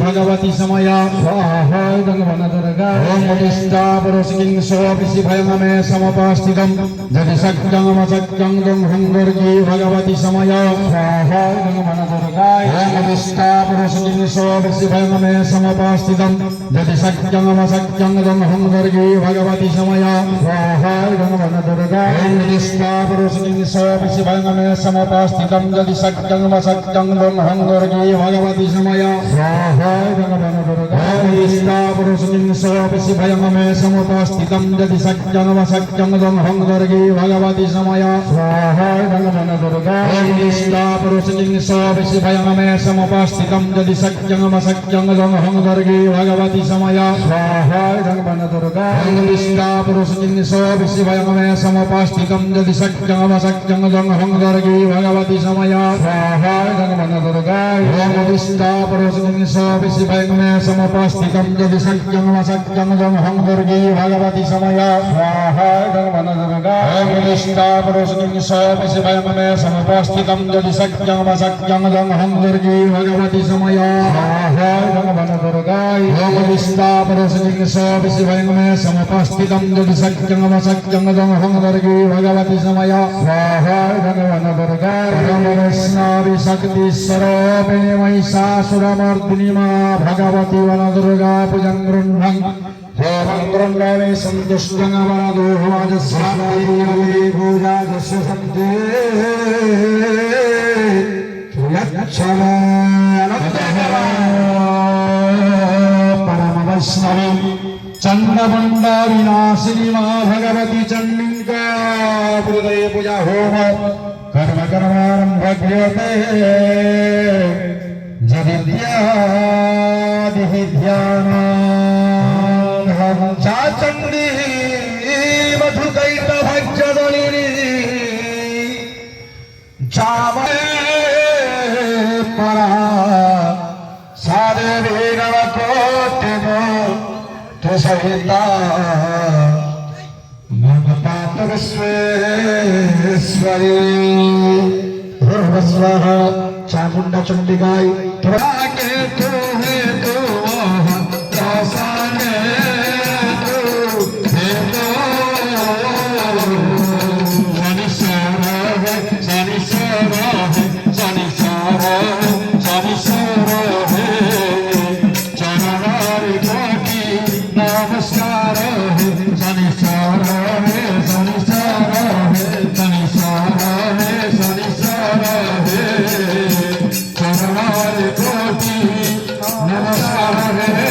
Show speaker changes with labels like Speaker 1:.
Speaker 1: भगवती समय स्वाहा भगवान दुर्गा ओम प्रतिष्ठा पुरुषकिं सोऽपि भयमे समुपस्थितं यदि शक्यं अशक्यं दुंहं दुर्गे भगवती समय स्वाहा भगवान दुर्गा ओम प्रतिष्ठा पुरुषकिं सोऽपि भयमे समुपस्थितं यदि शक्यं अशक्यं दुंहं दुर्गे भगवती समय स्वाहा भगवान दुर्गा ओम प्रतिष्ठा पुरुषकिं सोऽपि भयमे समुपस्थितं यदि शक्यं अशक्यं दुंहं दुर्गे भगवती समय स्वाहा भगवान दुर्गा ओम प्रतिष्ठा पुरुषकिं सोऽपि भयमे समुपस्थितं यदि शक्यं अशक्यं दुंहं दुर्गे भगवती समय स्वाहा भगवान दुर्गा ओम प्रतिष्ठा पुरुषकिं सोऽपि भयमे समुपस्थितं यदि शक्यं अशक्यं दुंहं दुर्गे भगवती समय स्वाहा भगवान दुर्गा ओम प्रतिष्ठा पुरुषकिं सोऽपि भयमे समुपस्थितं यदि शक्यं अशक्यं दुंहं दुर्गे भगवती समय स्वाहा भगवान दुर्गा ओम प्रतिष्ठा पुरुषकिं सोऽपि भयमे समुपस्थितं यदि शक्यं अशक्यं दुंहं दुर्गे भगवती समय स्वाहा भगवान दुर्गा ओम प्रतिष्ठा पुरुषकिं सोऽपि भयमे समुपस्थितं यदि शक्यं अशक्यं दुंहं दुर्गे भगवती समय स्वाहा भगवान दुर्गा ओम प्रतिष्ठा पुरुषकिं सोऽपि भयमे समुपस्थितं यदि शक्यं अशक्यं दुंहं दुर्गे भगवती समय स्वाहा भगवान दुर्गा ओम वैष्णवी शक्ति स्वरूपिणी महिषासुरमर्दिनी मा भगवती वन दुर्गा पूजं गृह्णं ओम गृह्णामि सन्तुष्टं वरदोहवाजस्वामी पूजा दस्य सन्ते परम वैष्णवी चंद्रमंडा विनाशिनी मां भगवती चंडिका हृदय पूजा होम कर्म कर्मारंभ क्रियते जदिद्यादिहि ध्यानं चा चंडी मधुकैट भज्यदलिनी चावे परा सारे वीरवकोटिनो सहिता भगवत विश्वेश्वरी स्वाहा चामुंडा चंडिकाय के तो है तो दासाने तो है तो शनिश्चर है शनिश्चर है शनिश्चर है शनिश्चर है चरणार कोटि नमस्कार है शनिश्चर है शनिश्चर है शनिश्चर है शनिश्चर है चरणार कोटि नमस्कार है